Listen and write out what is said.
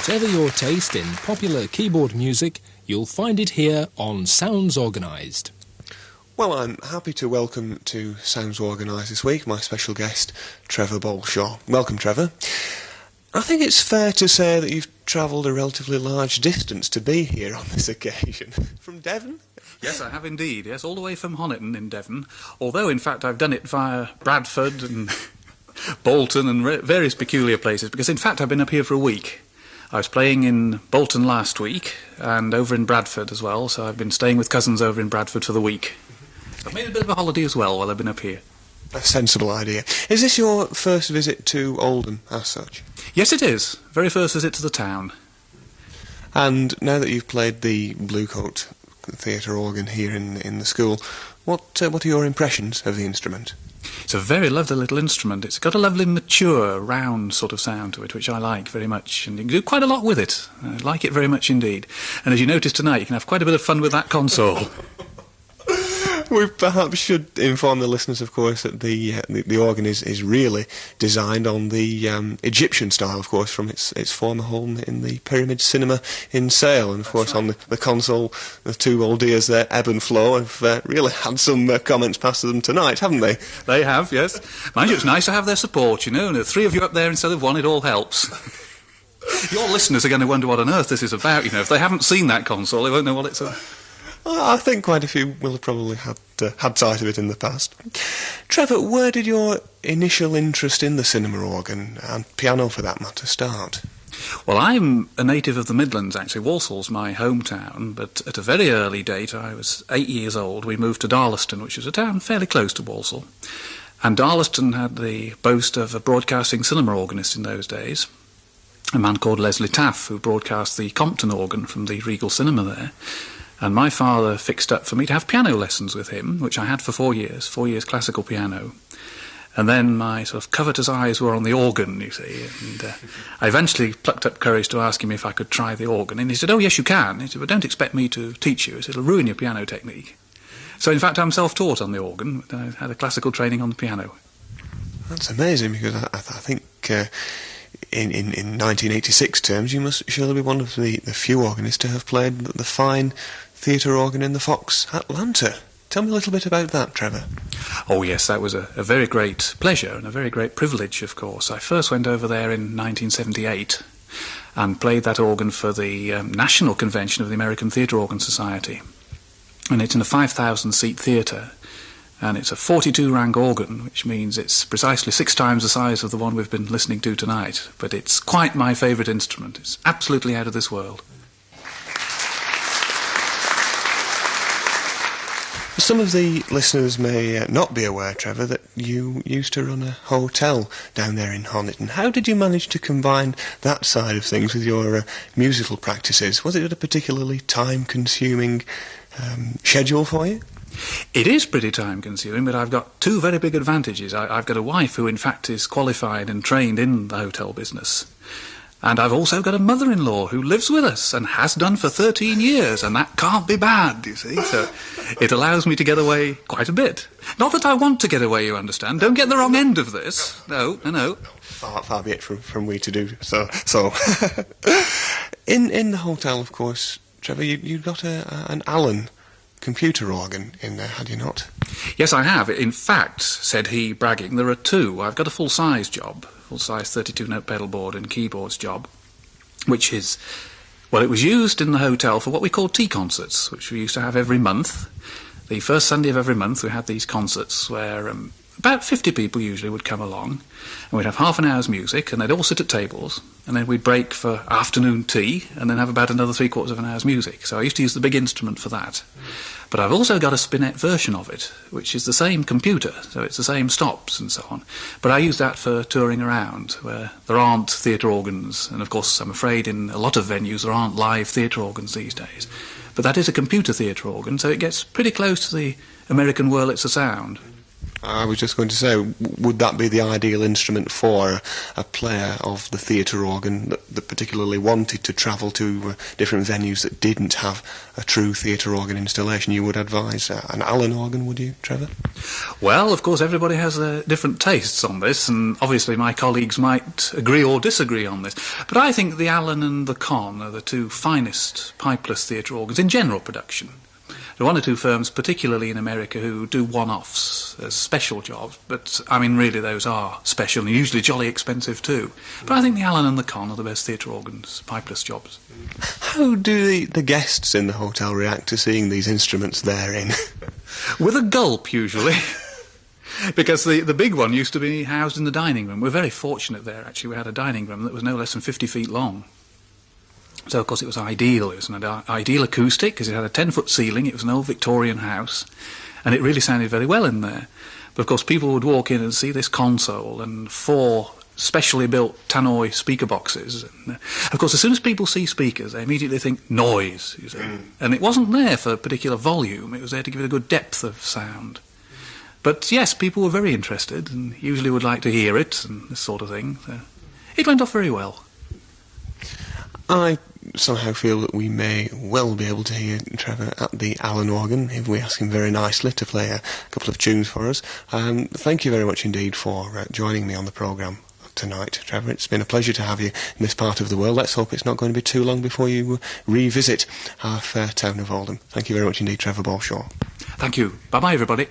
Whatever your taste in popular keyboard music, you'll find it here on Sounds Organised. Well, I'm happy to welcome to Sounds Organised this week my special guest, Trevor Bolshaw. Welcome, Trevor. I think it's fair to say that you've travelled a relatively large distance to be here on this occasion. From Devon? Yes, I have indeed. Yes, all the way from Honiton in Devon. Although, in fact, I've done it via Bradford and Bolton and various peculiar places, because, in fact, I've been up here for a week. I was playing in Bolton last week and over in Bradford as well, so I've been staying with cousins over in Bradford for the week. I've made a bit of a holiday as well while I've been up here. A sensible idea. Is this your first visit to Oldham, as such? Yes, it is. Very first visit to the town. And now that you've played the Bluecoat theatre organ here in the school, what are your impressions of the instrument? It's a very lovely little instrument. It's got a lovely mature, round sort of sound to it, which I like very much. And you can do quite a lot with it. I like it very much indeed. And as you noticed tonight, you can have quite a bit of fun with that console. We perhaps should inform the listeners, of course, that the organ is really designed on the Egyptian style, of course, from its former home in the Pyramid Cinema in Sale. And, of course, on the console, the two old dears there, Ebb and Flow, have really had some comments passed to them tonight, haven't they? They have, yes. Mind you, it's nice to have their support, you know. And the three of you up there instead of one, it all helps. Your listeners are going to wonder what on earth this is about, you know. If they haven't seen that console, they won't know what it's about. I think quite a few will have probably had sight of it in the past. Trevor, where did your initial interest in the cinema organ, and piano for that matter, start? Well, I'm a native of the Midlands, actually. Walsall's my hometown, but at a very early date, I was 8 years old, we moved to Darlaston, which is a town fairly close to Walsall. And Darlaston had the boast of a broadcasting cinema organist in those days, a man called Leslie Taff, who broadcast the Compton organ from the Regal Cinema there. And my father fixed up for me to have piano lessons with him, which I had for 4 years classical piano. And then my sort of covetous eyes were on the organ, you see, and I eventually plucked up courage to ask him if I could try the organ. And he said, "Oh, yes, you can." He said, "But don't expect me to teach you. It'll ruin your piano technique." So, in fact, I'm self-taught on the organ. I had a classical training on the piano. That's amazing, because I think in 1986 terms, you must surely be one of the few organists to have played the fine theatre organ in the Fox, Atlanta. Tell me a little bit about that, Trevor. Oh, yes, that was a very great pleasure and a very great privilege, of course. I first went over there in 1978 and played that organ for the National Convention of the American Theatre Organ Society. And it's in a 5,000-seat theatre. And it's a 42-rank organ, which means it's precisely 6 times the size of the one we've been listening to tonight. But it's quite my favourite instrument. It's absolutely out of this world. Some of the listeners may not be aware, Trevor, that you used to run a hotel down there in Honiton. How did you manage to combine that side of things with your musical practices? Was it a particularly time-consuming schedule for you? It is pretty time-consuming, but I've got 2 very big advantages. I've got a wife who, in fact, is qualified and trained in the hotel business. And I've also got a mother-in-law who lives with us and has done for 13 years, and that can't be bad, you see. So it allows me to get away quite a bit. Not that I want to get away, you understand. Don't get the wrong end of this. No. Far be it from we to do so. In the hotel, of course, Trevor, you got an Allen computer organ in there, had you not? Yes, I have. In fact, said he, bragging, there are 2. I've got a full-size job, full-size 32-note pedal board and keyboards job, which is, well, it was used in the hotel for what we call tea concerts, which we used to have every month. The first Sunday of every month we had these concerts where about 50 people usually would come along, and we'd have half an hour's music, and they'd all sit at tables, and then we'd break for afternoon tea, and then have about another 3/4 of an hour's music. So I used to use the big instrument for that. But I've also got a spinet version of it, which is the same computer, so it's the same stops and so on. But I use that for touring around, where there aren't theatre organs, and of course I'm afraid in a lot of venues there aren't live theatre organs these days. But that is a computer theatre organ, so it gets pretty close to the American Wurlitzer sound. I was just going to say, would that be the ideal instrument for a player of the theatre organ that particularly wanted to travel to different venues that didn't have a true theatre organ installation? You would advise an Allen organ, would you, Trevor? Well, of course, everybody has different tastes on this, and obviously my colleagues might agree or disagree on this. But I think the Allen and the Conn are the two finest pipeless theatre organs in general production. There are one or two firms, particularly in America, who do one-offs as special jobs, but, I mean, really those are special and usually jolly expensive too. But I think the Allen and the Conn are the best theatre organs, pipeless jobs. How do the guests in the hotel react to seeing these instruments therein? With a gulp, usually. Because the big one used to be housed in the dining room. We're very fortunate there, actually. We had a dining room that was no less than 50 feet long. So, of course, it was ideal. It was an ideal acoustic because it had a 10-foot ceiling. It was an old Victorian house, and it really sounded very well in there. But, of course, people would walk in and see this console and 4 specially built tannoy speaker boxes. And, of course, as soon as people see speakers, they immediately think noise, you see. And it wasn't there for particular volume. It was there to give it a good depth of sound. But, yes, people were very interested and usually would like to hear it and this sort of thing. So it went off very well. I somehow feel that we may well be able to hear Trevor at the Allen organ if we ask him very nicely to play a couple of tunes for us. Thank you very much indeed for joining me on the programme tonight, Trevor. It's been a pleasure to have you in this part of the world. Let's hope it's not going to be too long before you revisit our fair town of Oldham. Thank you very much indeed, Trevor Bolshaw. Thank you. Bye-bye, everybody.